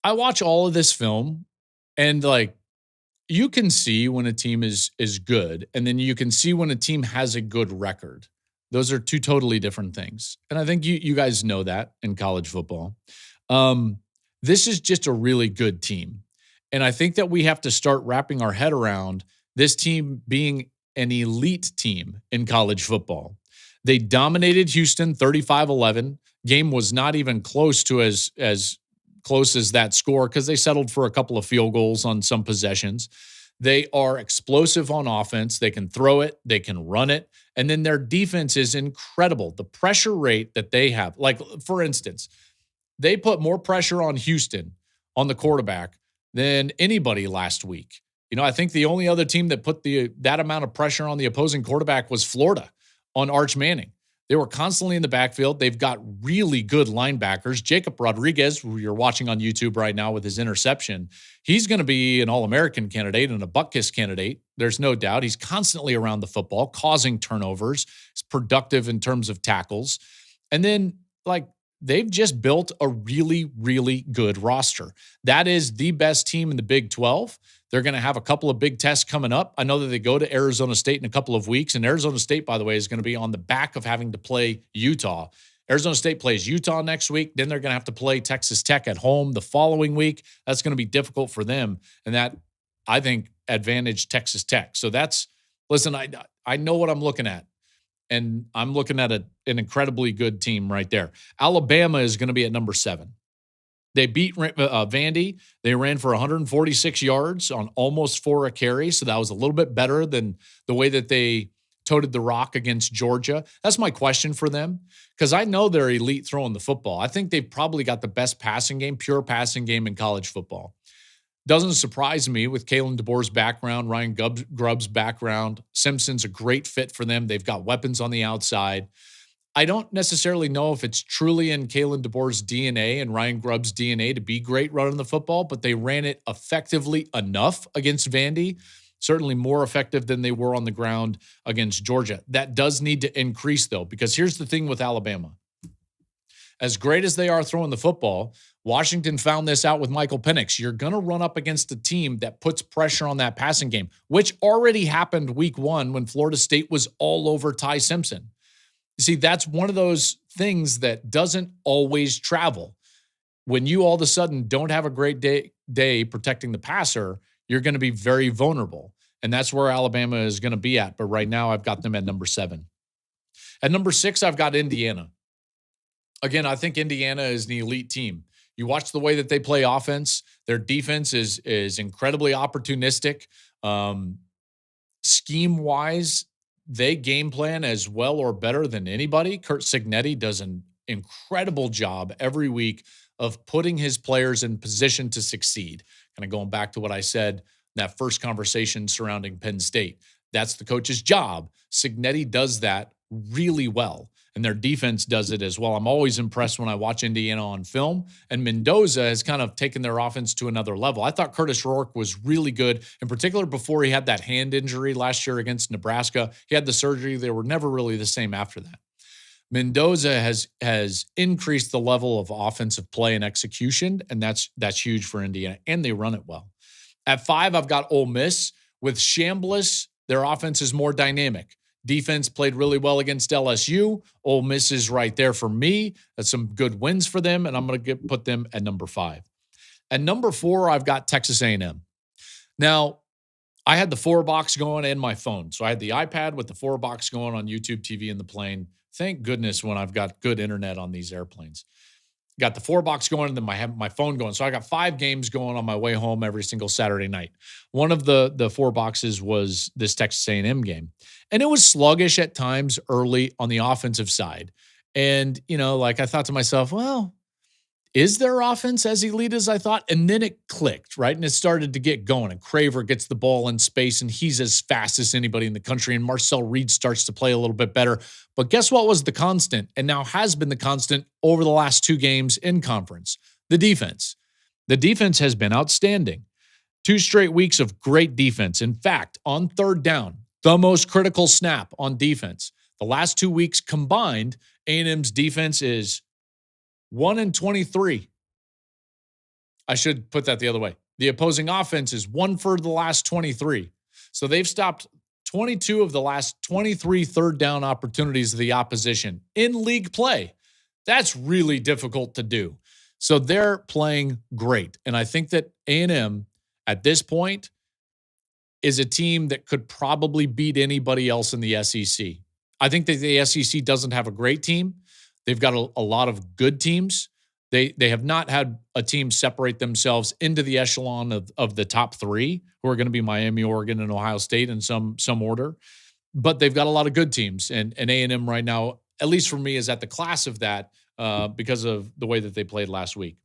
watch all of this film, and like, you can see when a team is good, and then you can see when a team has a good record. Those are 2 totally different things. And I think you guys know that in college football. This is just a really good team. And I think that we have to start wrapping our head around this team being an elite team in college football. They dominated Houston 35-11. Game was not even close to as close as that score because they settled for a couple of field goals on some possessions. They are explosive on offense. They can throw it. They can run it. And then their defense is incredible. The pressure rate that they have, like, for instance, they put more pressure on Houston on the quarterback than anybody last week. I think the only other team that put that amount of pressure on the opposing quarterback was Florida on Arch Manning. They were constantly in the backfield. They've got really good linebackers. Jacob Rodriguez, who you're watching on YouTube right now with his interception, he's going to be an All-American candidate and a Butkus candidate. There's no doubt. He's constantly around the football, causing turnovers. He's productive in terms of tackles. And then, they've just built a really, really good roster. That is the best team in the Big 12. They're going to have a couple of big tests coming up. I know that they go to Arizona State in a couple of weeks, and Arizona State, by the way, is going to be on the back of having to play Utah. Arizona State plays Utah next week. Then they're going to have to play Texas Tech at home the following week. That's going to be difficult for them, and that, I think, advantaged Texas Tech. So listen, I know what I'm looking at, and I'm looking at an incredibly good team right there. Alabama is going to be at number 7. They beat Vandy. They ran for 146 yards on almost 4 a carry, so that was a little bit better than the way that they toted the rock against Georgia. That's my question for them, because I know they're elite throwing the football. I think they've probably got the best passing game, pure passing game in college football. Doesn't surprise me with Kalen DeBoer's background, Ryan Grubb's background. Simpson's a great fit for them. They've got weapons on the outside. I don't necessarily know if it's truly in Kalen DeBoer's DNA and Ryan Grubb's DNA to be great running the football, but they ran it effectively enough against Vandy, certainly more effective than they were on the ground against Georgia. That does need to increase, though, because here's the thing with Alabama. As great as they are throwing the football, Washington found this out with Michael Penix. You're going to run up against a team that puts pressure on that passing game, which already happened week 1 when Florida State was all over Ty Simpson. You see, that's one of those things that doesn't always travel. When you all of a sudden don't have a great day protecting the passer, you're going to be very vulnerable. And that's where Alabama is going to be at. But right now, I've got them at number 7. At number 6, I've got Indiana. Again, I think Indiana is an elite team. You watch the way that they play offense. Their defense is incredibly opportunistic. Scheme-wise, they game plan as well or better than anybody. Kurt Cignetti does an incredible job every week of putting his players in position to succeed. Kind of going back to what I said in that first conversation surrounding Penn State. That's the coach's job. Cignetti does that really well, and their defense does it as well. I'm always impressed when I watch Indiana on film, and Mendoza has kind of taken their offense to another level. I thought Curtis Rourke was really good, in particular before he had that hand injury last year against Nebraska. He had the surgery. They were never really the same after that. Mendoza has increased the level of offensive play and execution, and that's huge for Indiana, and they run it well. At 5, I've got Ole Miss. With Chambliss, their offense is more dynamic. Defense played really well against LSU. Ole Miss is right there for me. That's some good wins for them, and I'm going to put them at number 5. At number 4, I've got Texas A&M. Now, I had the 4-box going and my phone. So I had the iPad with the 4-box going on YouTube TV in the plane. Thank goodness when I've got good internet on these airplanes. Got the 4-box going and then my phone going. So I got 5 games going on my way home every single Saturday night. One of the 4 boxes was this Texas A&M game. And it was sluggish at times early on the offensive side. And, I thought to myself, well, is their offense as elite as I thought? And then it clicked, right? And it started to get going. And Craver gets the ball in space, and he's as fast as anybody in the country. And Marcel Reed starts to play a little bit better. But guess what was the constant, and now has been the constant over the last 2 games in conference? The defense. The defense has been outstanding. 2 straight weeks of great defense. In fact, on 3rd down, the most critical snap on defense. The last 2 weeks combined, A&M's defense is 1-23. I should put that the other way. The opposing offense is 1 for the last 23. So they've stopped 22 of the last 23 3rd down opportunities of the opposition in league play. That's really difficult to do. So they're playing great. And I think that A&M at this point is a team that could probably beat anybody else in the SEC. I think that the SEC doesn't have a great team. They've got a lot of good teams. They have not had a team separate themselves into the echelon of the top 3, who are going to be Miami, Oregon, and Ohio State in some order. But they've got a lot of good teams. And A&M right now, at least for me, is at the class of that because of the way that they played last week.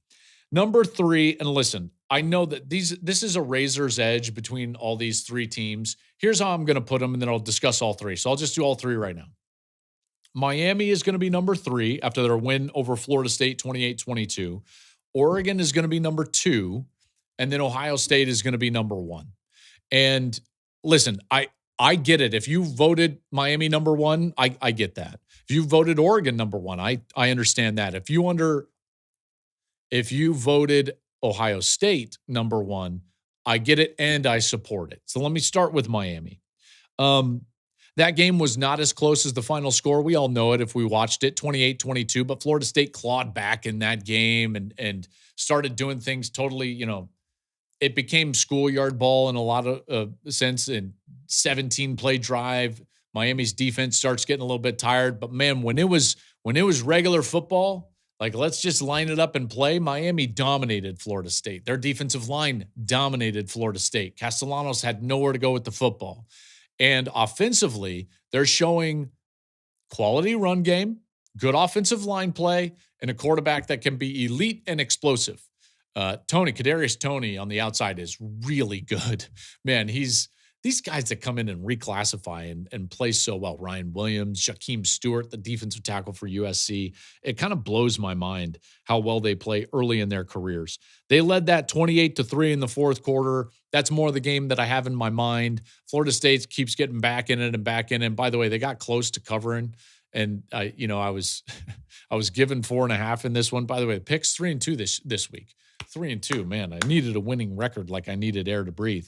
Number 3, and listen, I know that this is a razor's edge between all these 3 teams. Here's how I'm going to put them, and then I'll discuss all 3. So I'll just do all 3 right now. Miami is going to be number 3 after their win over Florida State 28-22. Oregon is going to be number 2, and then Ohio State is going to be number 1. And listen, I get it. If you voted Miami number 1, I get that. If you voted Oregon number 1, I understand that. If you voted Ohio State number 1, I get it and I support it. So let me start with Miami. That game was not as close as the final score. We all know it if we watched it, 28-22, but Florida State clawed back in that game and started doing things totally, it became schoolyard ball in a lot of sense. And 17-play drive, Miami's defense starts getting a little bit tired. But man, when it was regular football, like let's just line it up and play, Miami dominated Florida State. Their defensive line dominated Florida State. Castellanos had nowhere to go with the football. And offensively, they're showing quality run game, good offensive line play, and a quarterback that can be elite and explosive. Kadarius Toney on the outside is really good. Man, these these guys that come in and reclassify and play so well, Ryan Williams, Jakeem Stewart, the defensive tackle for USC, it kind of blows my mind how well they play early in their careers. They led that 28-3 in the fourth quarter. That's more of the game that I have in my mind. Florida State keeps getting back in it and back in it. And by the way, they got close to covering. And I was given 4.5 in this one. By the way, the picks 3-2 this week. 3-2, man. I needed a winning record like I needed air to breathe.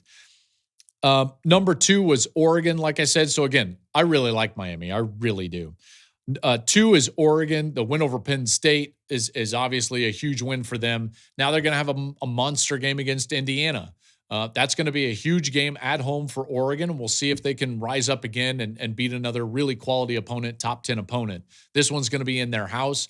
Number 2 was Oregon, like I said. So again, I really like Miami. I really do. 2 is Oregon. The win over Penn State is obviously a huge win for them. Now they're going to have a monster game against Indiana. That's going to be a huge game at home for Oregon. We'll see if they can rise up again and beat another really quality opponent, top 10 opponent. This one's going to be in their house.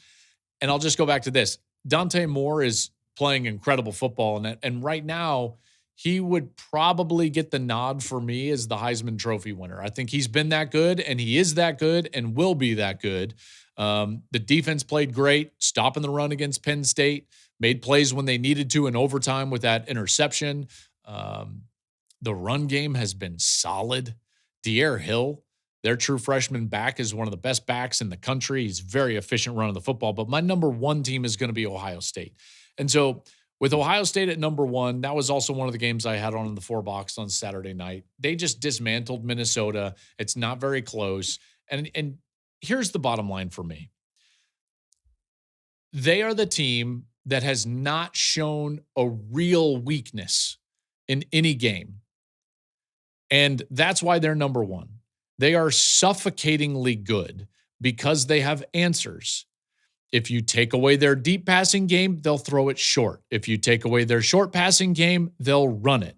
And I'll just go back to this. Dante Moore is playing incredible football. And right now, he would probably get the nod for me as the Heisman Trophy winner. I think he's been that good, and he is that good and will be that good. The defense played great, stopping the run against Penn State, made plays when they needed to in overtime with that interception. The run game has been solid. De'Aaron Hill, their true freshman back, is one of the best backs in the country. He's very efficient running the football. But my number 1 team is going to be Ohio State. And so with Ohio State at number 1, that was also one of the games I had on in the 4-box on Saturday night. They just dismantled Minnesota. It's not very close. And here's the bottom line for me. They are the team that has not shown a real weakness in any game. And that's why they're number 1. They are suffocatingly good because they have answers. If you take away their deep passing game, they'll throw it short. If you take away their short passing game, they'll run it.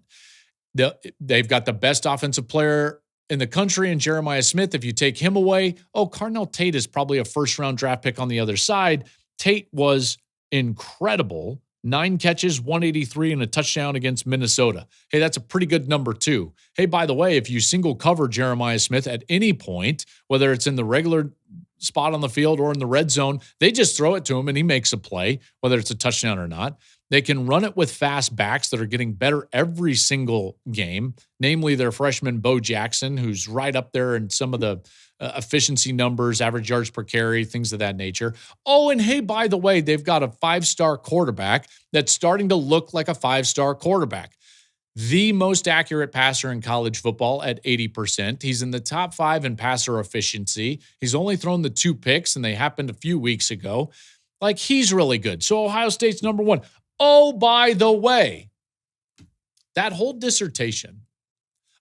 They've got the best offensive player in the country in Jeremiah Smith. If you take him away, Carnell Tate is probably a first-round draft pick on the other side. Tate was incredible. 9 catches, 183, and a touchdown against Minnesota. Hey, that's a pretty good number 2. Hey, by the way, if you single cover Jeremiah Smith at any point, whether it's in the regular spot on the field or in the red zone, they just throw it to him and he makes a play, whether it's a touchdown or not. They can run it with fast backs that are getting better every single game, namely their freshman Bo Jackson, who's right up there in some of the efficiency numbers, average yards per carry, things of that nature. Oh, and hey, by the way, they've got a 5-star quarterback that's starting to look like a 5-star quarterback. The most accurate passer in college football at 80%. He's in the top 5 in passer efficiency. He's only thrown the 2 picks, and they happened a few weeks ago. Like, he's really good. So Ohio State's number 1. Oh, by the way, that whole dissertation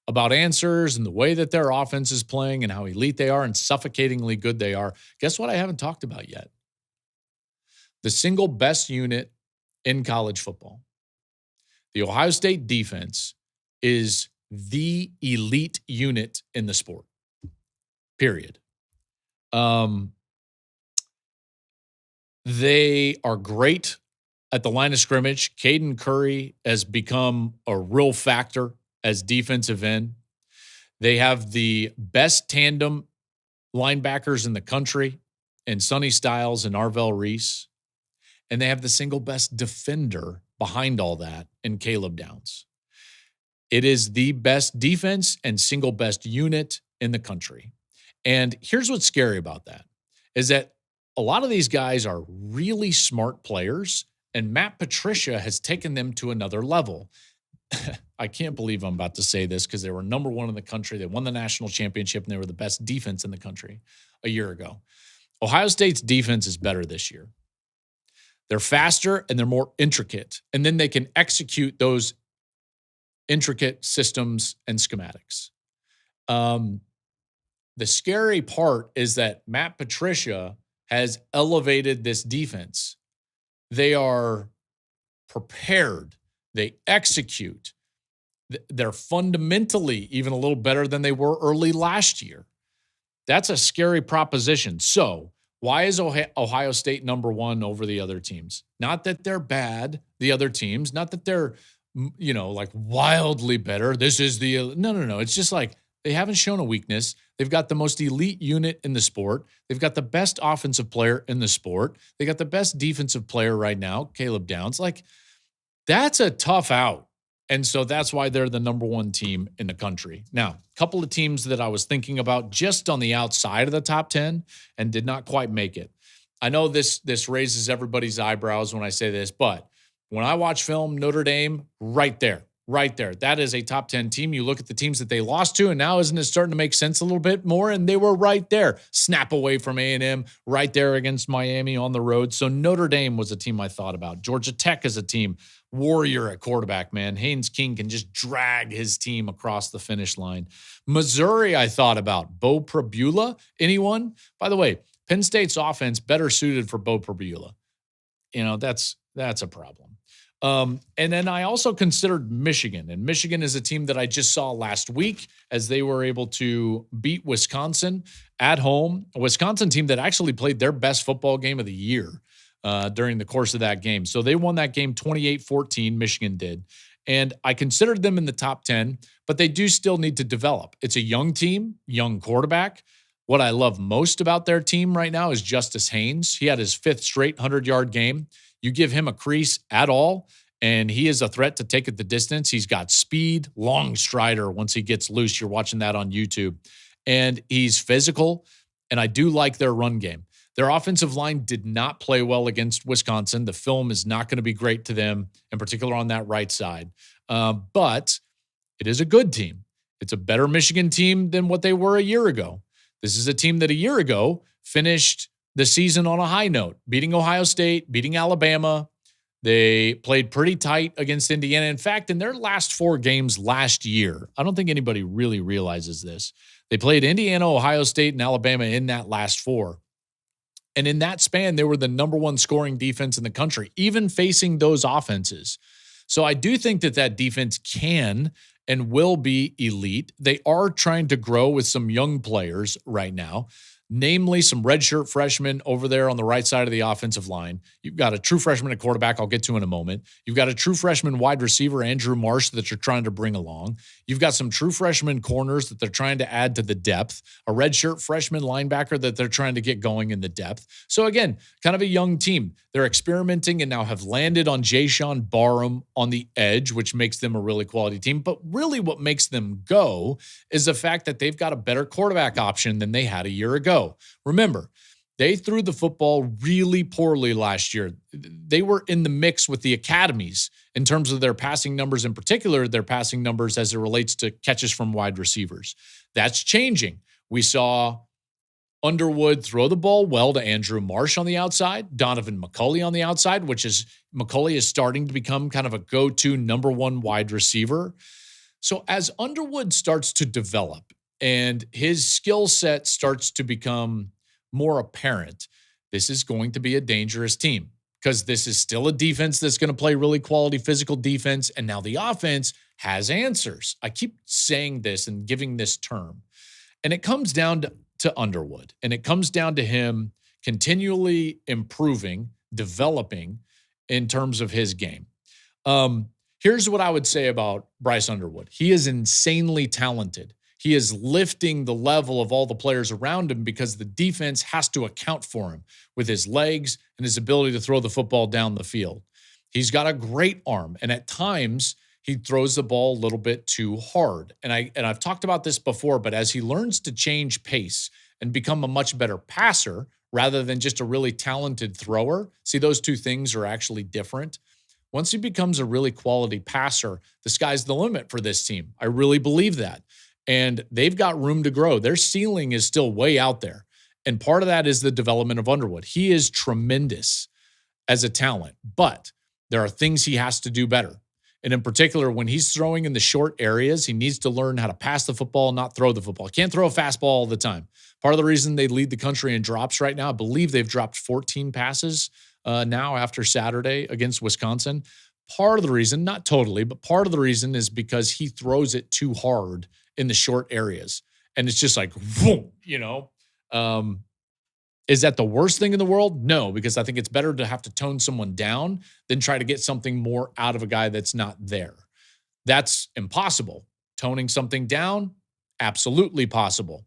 about answers and the way that their offense is playing and how elite they are and suffocatingly good they are, guess what I haven't talked about yet? The single best unit in college football. The Ohio State defense is the elite unit in the sport, period. They are great at the line of scrimmage. Caden Curry has become a real factor as defensive end. They have the best tandem linebackers in the country in Sonny Styles and Arvell Reese. And they have the single best defender behind all that in Caleb Downs. It is the best defense and single best unit in the country. And here's what's scary about that is that a lot of these guys are really smart players, and Matt Patricia has taken them to another level. I can't believe I'm about to say this because they were number 1 in the country. They won the national championship, and they were the best defense in the country a year ago. Ohio State's defense is better this year. They're faster and they're more intricate, and then they can execute those intricate systems and schematics. The scary part is that Matt Patricia has elevated this defense. They are prepared. They execute. They're fundamentally even a little better than they were early last year. That's a scary proposition. So why is Ohio State number 1 over the other teams? Not that they're bad, the other teams. Not that they're, like wildly better. This is no. It's just like they haven't shown a weakness. They've got the most elite unit in the sport. They've got the best offensive player in the sport. They got the best defensive player right now, Caleb Downs. Like, that's a tough out. And so that's why they're the number one team in the country. Now, a couple of teams that I was thinking about just on the outside of the top 10 and did not quite make it. I know this raises everybody's eyebrows when I say this, but when I watch film, Notre Dame, right there. That is a top 10 team. You look at the teams that they lost to, and now isn't it starting to make sense a little bit more? And they were right there. Snap away from A&M, right there against Miami on the road. So Notre Dame was a team I thought about. Georgia Tech is a team. Warrior at quarterback, man. Haynes King can just drag his team across the finish line. Missouri, I thought about. Bo Prabula, anyone? By the way, Penn State's offense better suited for Bo Prabula. That's a problem. And then I also considered Michigan, and Michigan is a team that I just saw last week as they were able to beat Wisconsin at home, a Wisconsin team that actually played their best football game of the year during the course of that game. So they won that game 28-14, Michigan did. And I considered them in the top 10, but they do still need to develop. It's a young team, young quarterback. What I love most about their team right now is Justice Haynes. He had his 5th straight 100-yard game. You give him a crease at all, and he is a threat to take it the distance. He's got speed, long strider once he gets loose. You're watching that on YouTube. And he's physical, and I do like their run game. Their offensive line did not play well against Wisconsin. The film is not going to be great to them, in particular on that right side. But it is a good team. It's a better Michigan team than what they were a year ago. This is a team that a year ago finished the season on a high note, beating Ohio State, beating Alabama. They played pretty tight against Indiana. In fact, in their last 4 games last year, I don't think anybody really realizes this. They played Indiana, Ohio State, and Alabama in that last 4. And in that span, they were the number 1 scoring defense in the country, even facing those offenses. So I do think that defense can and will be elite. They are trying to grow with some young players right now, namely some redshirt freshmen over there on the right side of the offensive line. You've got a true freshman at quarterback I'll get to in a moment. You've got a true freshman wide receiver, Andrew Marsh, that you're trying to bring along. You've got some true freshman corners that they're trying to add to the depth, a redshirt freshman linebacker that they're trying to get going in the depth. So again, kind of a young team. They're experimenting and now have landed on Jayshawn Barham on the edge, which makes them a really quality team. But really what makes them go is the fact that they've got a better quarterback option than they had a year ago. Remember, they threw the football really poorly last year. They were in the mix with the academies in terms of their passing numbers, in particular, their passing numbers as it relates to catches from wide receivers. That's changing. We saw Underwood throw the ball well to Andrew Marsh on the outside, Donovan McCulley on the outside, McCulley is starting to become kind of a go-to number 1 wide receiver. So as Underwood starts to develop and his skill set starts to become more apparent, this is going to be a dangerous team because this is still a defense that's going to play really quality physical defense. And now the offense has answers. I keep saying this and giving this term, and it comes down to Underwood, and it comes down to him continually improving, developing in terms of his game. Here's what I would say about Bryce Underwood. He is insanely talented. He is lifting the level of all the players around him because the defense has to account for him with his legs and his ability to throw the football down the field. He's got a great arm, and at times he throws the ball a little bit too hard. And I've talked about this before, but as he learns to change pace and become a much better passer rather than just a really talented thrower, see, those two things are actually different. Once he becomes a really quality passer, the sky's the limit for this team. I really believe that. And they've got room to grow. Their ceiling is still way out there. And part of that is the development of Underwood. He is tremendous as a talent, but there are things he has to do better. And in particular, when he's throwing in the short areas, he needs to learn how to pass the football, not throw the football. He can't throw a fastball all the time. Part of the reason they lead the country in drops right now, I believe they've dropped 14 passes now after Saturday against Wisconsin. Part of the reason, not totally, but part of the reason is because he throws it too hard in the short areas. And it's just like, boom, is that the worst thing in the world? No, because I think it's better to have to tone someone down than try to get something more out of a guy that's not there. That's impossible. Toning something down, absolutely possible.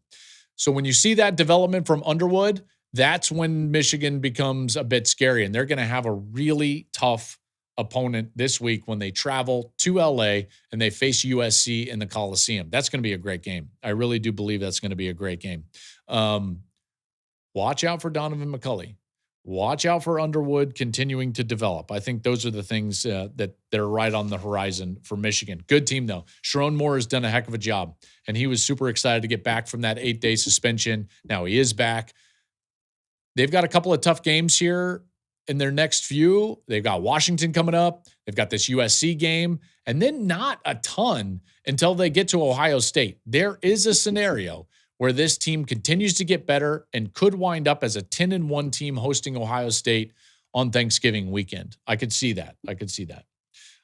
So when you see that development from Underwood, that's when Michigan becomes a bit scary, and they're going to have a really tough opponent this week when they travel to LA and they face USC in the Coliseum. That's going to be a great game. I really do believe that's going to be a great game. Watch out for Donovan McCulley. Watch out for Underwood continuing to develop. I think those are the things that are right on the horizon for Michigan. Good team, though. Sharon Moore has done a heck of a job, and he was super excited to get back from that 8-day suspension. Now he is back. They've got a couple of tough games here in their next few. They've got Washington coming up. They've got this USC game, and then not a ton until they get to Ohio State. There is a scenario where this team continues to get better and could wind up as a 10-1 team hosting Ohio State on Thanksgiving weekend. I could see that.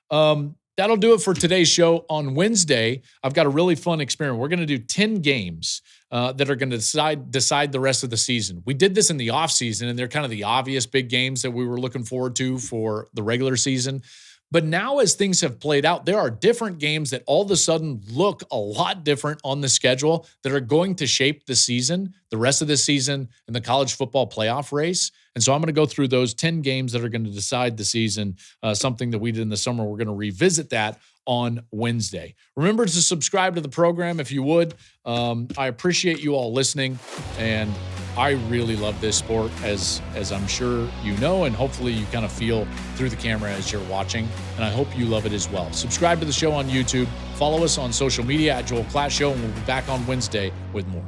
That'll do it for today's show. On Wednesday, I've got a really fun experiment. We're going to do 10 games that are going to decide the rest of the season. We did this in the offseason, and they're kind of the obvious big games that we were looking forward to for the regular season. But now as things have played out, there are different games that all of a sudden look a lot different on the schedule that are going to shape the season, the rest of the season, and the college football playoff race. And so I'm going to go through those 10 games that are going to decide the season, something that we did in the summer. We're going to revisit that on Wednesday. Remember to subscribe to the program if you would. I appreciate you all listening, and I really love this sport, as I'm sure you know, and hopefully you kind of feel through the camera as you're watching, and I hope you love it as well. Subscribe to the show on YouTube. Follow us on social media at Joel Klatt Show, and we'll be back on Wednesday with more.